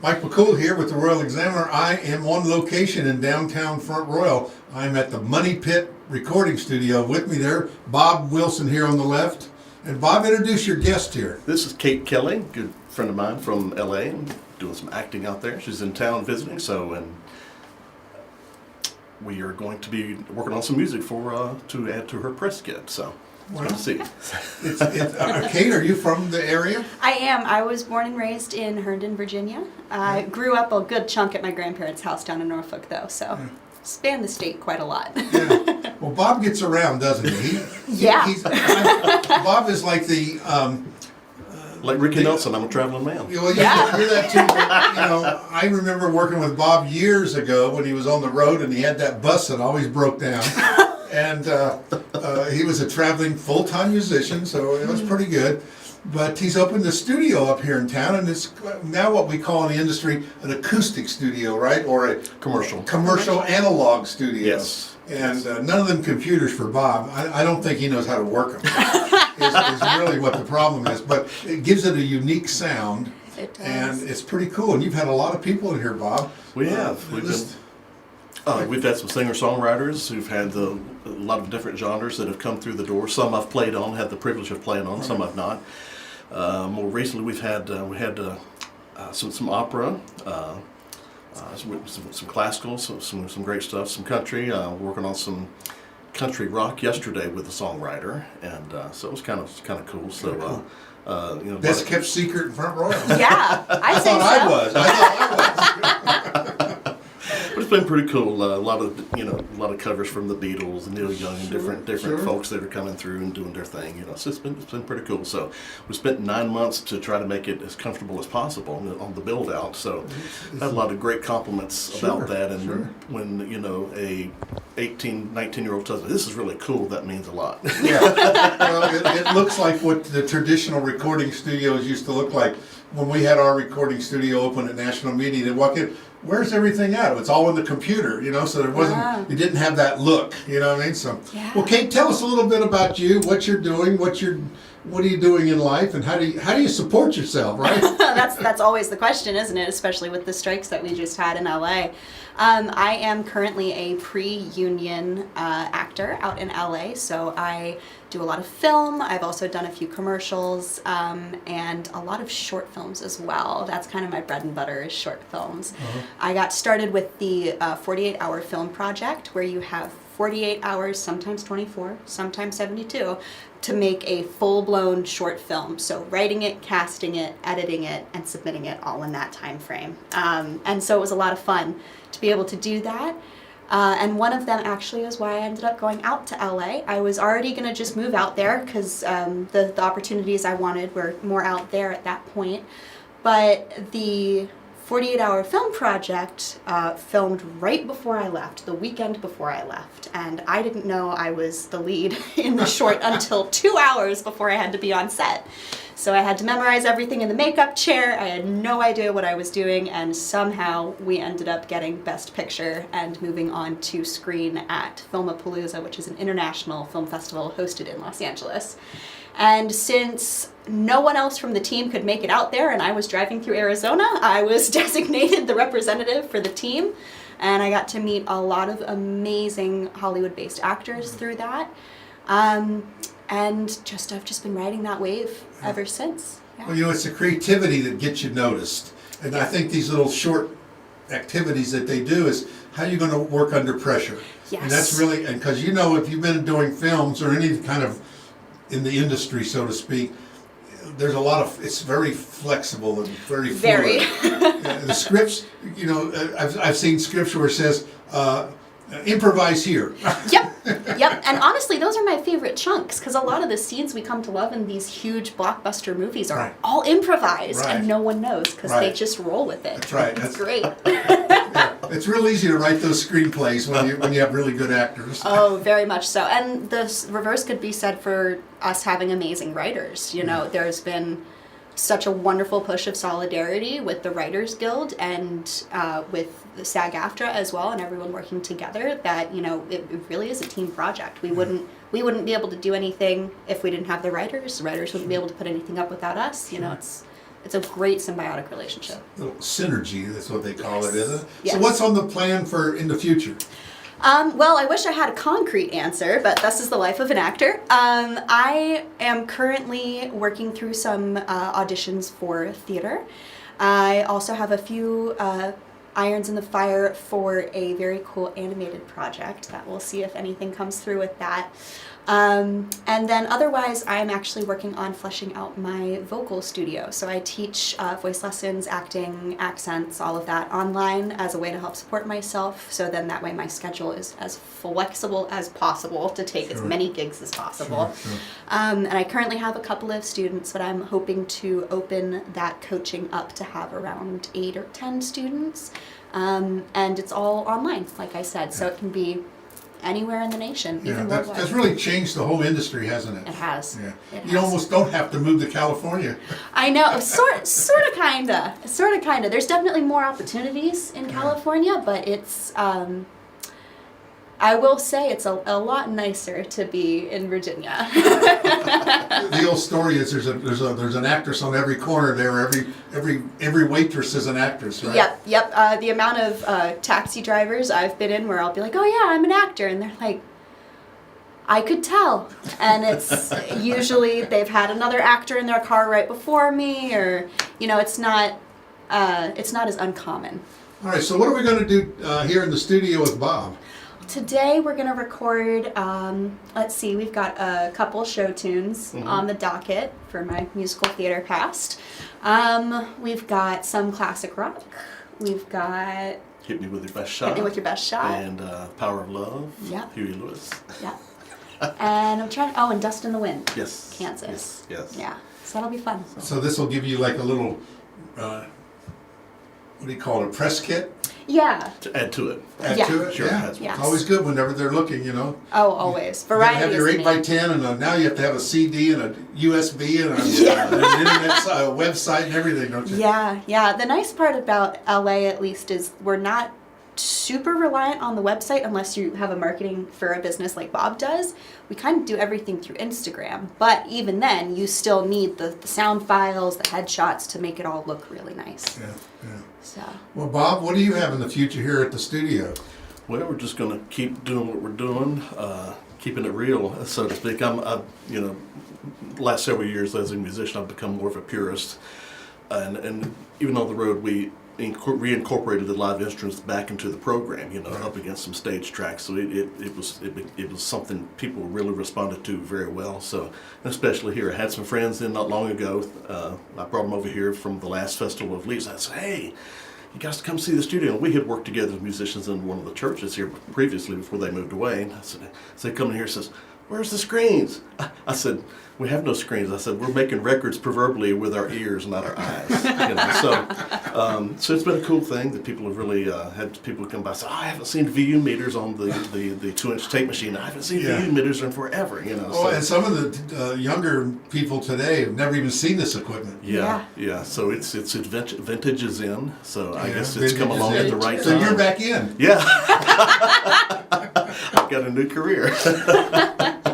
Mike McCool here with the Royal Examiner. I am on location in downtown Front Royal. I'm at the Money Pit recording studio. With me there, Bob Wilson here on the left. And Bob, introduce your guest here. This is Cait Kelley, a good friend of mine from LA, and doing some acting out there. She's in town visiting, and we are going to be working on some music for to add to her press kit. So Well, let's see. Cait, are you from the area? I am. I was born and raised in Herndon, Virginia. I grew up a good chunk at my grandparents' house down in Norfolk, though, so spanned the state quite a lot. Yeah. Well, Bob gets around, doesn't he? Yeah. Bob is like the... Like Ricky Nelson, I'm a traveling man. Well, you're that too. But, I remember working with Bob years ago when he was on the road, and he had that bus that always broke down. And he was a traveling full-time musician, so it was pretty good. But he's opened a studio up here in town, and it's now what we call in the industry an acoustic studio, right? Or a commercial analog studio. Yes. And none of them computers for Bob. I don't think he knows how to work them. is really what the problem is. But it gives it a unique sound. It does. And it's pretty cool. And you've had a lot of people in here, Bob. We have. We've had some singer-songwriters who've had a lot of different genres that have come through the door. Some I've played on, had the privilege of playing on. Some I've not. More recently, we had some opera, some classical, some great stuff, some country. Working on some country rock yesterday with a songwriter, and so it was kind of cool. So. Best kept secret in Front Royal. Yeah, I thought so. I was. But it's been pretty cool. A lot of covers from the Beatles, Neil Young, and different folks that are coming through and doing their thing. So it's been pretty cool. So we spent 9 months to try to make it as comfortable as possible on the build out. So I had a lot of great compliments about that. And when a 18, 19-year-old tells me this is really cool, that means a lot. Yeah. Well, it looks like what the traditional recording studios used to look like when we had our recording studio open at National Media. They walk in. Where's everything at? It's all in the computer, so there wasn't, you didn't have that look, you know what I mean? So, well, Cait, tell us a little bit about you, what you're doing, what are you doing in life, and how do you support yourself, right? That's always the question, isn't it? Especially with the strikes that we just had in LA. I am currently a pre-union actor out in LA, so I do a lot of film. I've also done a few commercials and a lot of short films as well. That's kind of my bread and butter is short films. I got started with the 48-hour film project, where you have 48 hours, sometimes 24, sometimes 72, to make a full-blown short film. So writing it, casting it, editing it, and submitting it all in that time frame. And so it was a lot of fun to be able to do that. And one of them actually is why I ended up going out to LA. I was already going to just move out there because the opportunities I wanted were more out there at that point. But the 48-hour film project filmed right before I left, the weekend before I left. And I didn't know I was the lead in the short until 2 hours before I had to be on set. So I had to memorize everything in the makeup chair. I had no idea what I was doing, and somehow we ended up getting Best Picture and moving on to screen at Filmapalooza, which is an international film festival hosted in Los Angeles. And since no one else from the team could make it out there and I was driving through Arizona, I was designated the representative for the team. And I got to meet a lot of amazing Hollywood-based actors through that. And I've just been riding that wave ever since. Yeah. Well, it's the creativity that gets you noticed. And I think these little short activities that they do is how you're going to work under pressure. Yes. And that's really, and because if you've been doing films or any kind of in the industry, so to speak, there's a lot of, it's very flexible and very fluid. The scripts, I've seen scripts where it says, improvise here. Yep. And honestly, those are my favorite chunks because a lot of the scenes we come to love in these huge blockbuster movies are all improvised and no one knows because they just roll with it. That's right. It's great. It's real easy to write those screenplays when you have really good actors. Oh, very much so. And the reverse could be said for us having amazing writers. There's been such a wonderful push of solidarity with the Writers Guild and with the SAG-AFTRA as well, and everyone working together. That it really is a team project. We wouldn't be able to do anything if we didn't have the writers. The writers wouldn't be able to put anything up without us. It's it's a great symbiotic relationship. Little synergy, that's what they call it, isn't it? Yes. So what's on the plan for in the future? Well, I wish I had a concrete answer, but this is the life of an actor. I am currently working through some auditions for theater. I also have a few irons in the fire for a very cool animated project that we'll see if anything comes through with that. And then otherwise, I'm actually working on fleshing out my vocal studio. So I teach voice lessons, acting, accents, all of that online as a way to help support myself. So then that way my schedule is as flexible as possible to take as many gigs as possible. Sure. And I currently have a couple of students, but I'm hoping to open that coaching up to have around 8 or 10 students. And it's all online, like I said, so it can be anywhere in the nation, Yeah, even that's worldwide. really changed the whole industry, hasn't it? It has. Yeah. It You has. almost don't have to move to California. I know, sort of, kinda. There's definitely more opportunities in California, but it's, I will say it's a lot nicer to be in Virginia. The old story is there's an actress on every corner there. Every waitress is an actress, right? Yep. The amount of taxi drivers I've been in where I'll be like, oh yeah, I'm an actor, and they're like, I could tell. And it's usually they've had another actor in their car right before me, or it's not as uncommon. All right. So what are we going to do here in the studio with Bob? Today we're going to record, let's see, we've got a couple show tunes on the docket for my musical theater cast. We've got some classic rock. We've got Hit Me With Your Best Shot. Hit Me With Your Best Shot. And Power of Love. Yeah. Huey Lewis. Yeah. And I'm trying, and Dust in the Wind. Yes. Kansas. Yes. Yeah. So that'll be fun. So this will give you like a little, what do you call it, a press kit? Yeah. To add to it. Add Yeah. to it? Sure, Yeah. that's Yes. It's always good whenever they're looking, Oh, always. You gotta Variety have your is 8x10 and now you have to have a CD and a USB and Yeah. an internet website and everything, don't you? Yeah. The nice part about LA, at least, is we're not super reliant on the website unless you have a marketing for a business like Bob does. We kind of do everything through Instagram, but even then, you still need the sound files, the headshots to make it all look really nice. Yeah. So. Well, Bob, what do you have in the future here at the studio? Well, we're just going to keep doing what we're doing, keeping it real, so to speak. Last several years as a musician, I've become more of a purist, and even on the road, we reincorporated the live instruments back into the program. Up against some stage tracks. So it was something people really responded to very well. So, especially here, I had some friends in not long ago. I brought them over here from the last Festival of Leaves. I said, hey, you guys come see the studio. And we had worked together as musicians in one of the churches here previously before they moved away. And I said, so they come in here and says, where's the screens? I said, we have no screens. I said, we're making records proverbially with our ears, not our eyes. So it's been a cool thing that people have really had people come by and say, I haven't seen VU meters on the 2-inch tape machine. I haven't seen VU meters in forever. And some of the younger people today have never even seen this equipment. Yeah. So it's vintage is in. So I guess it's Vintage come along is at in. the right So time. you're back in. Yeah. I've got a new career.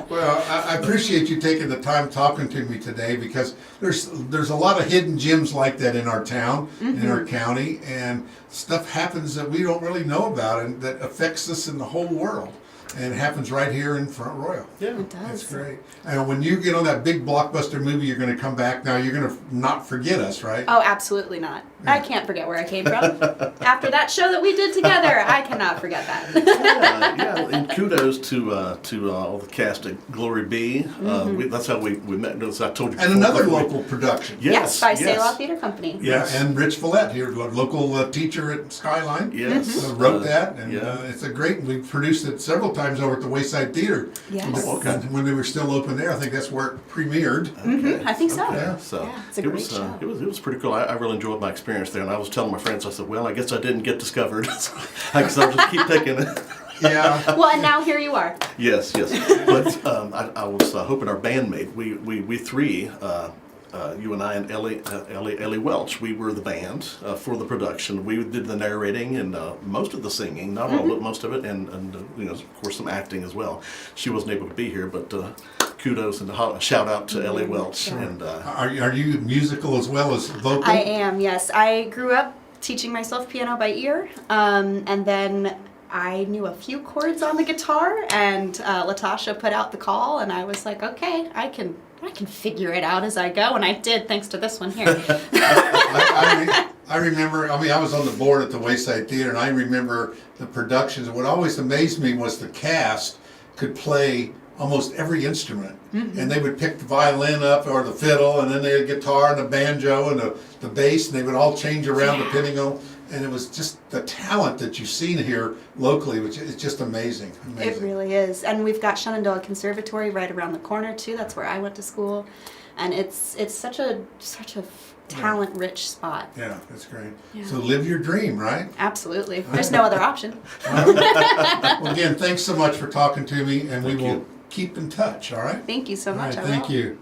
Well, I appreciate you taking the time talking to me today because there's a lot of hidden gems like that in our town, in our county, and stuff happens that we don't really know about and that affects us in the whole world. And it happens right here in Front Royal. Yeah. It does. That's great. And when you get on that big blockbuster movie, you're going to come back. Now, you're going to not forget us, right? Oh, absolutely not. I can't forget where I came from. After that show that we did together, I cannot forget that. Yeah, and kudos to all the cast at Glory B. That's how we met. As I told you. And before, another we- local production. Yes, by yes. Selah Theater Company. Yes. Yeah, and Rich Follett here, local teacher at Skyline. Yes. Wrote that, and yeah. it's a great. We produced it several times over at the Wayside Theater. Yes. Oh, okay. When they were still open there, I think that's where it premiered. Okay. I think so. Yeah, so Yeah, it's a it great was show. it was pretty cool. I really enjoyed my experience there, and I was telling my friends, I said, well, I guess I didn't get discovered, because I'll just keep taking it. Yeah. Well, and now here you are. Yes. But I was hoping our bandmate, we three, you and I and Ellie Welch, we were the band for the production. We did the narrating and most of the singing, not all, but most of it, and of course some acting as well. She wasn't able to be here, but kudos and a shout out to Ellie Welch. Yeah. And Are you musical as well as vocal? I am, yes. I grew up teaching myself piano by ear, and then I knew a few chords on the guitar, and Latasha put out the call, and I was like, okay, I can figure it out as I go, and I did, thanks to this one here. I remember, I mean, I was on the board at the Wayside Theater, and I remember the productions. And what always amazed me was the cast could play almost every instrument. And they would pick the violin up or the fiddle, and then they had guitar and the banjo and the bass, and they would all change around depending on, and it was just the talent that you've seen here locally, which is just amazing. It really is. And we've got Shenandoah Conservatory right around the corner too. That's where I went to school. And it's such a talent-rich spot. Yeah, that's great. Yeah. So live your dream, right? Absolutely. There's no other option. Well, again, thanks so much for talking to me, and we Thank will you. keep in touch, all right? Thank you so All much. right, I thank will. you.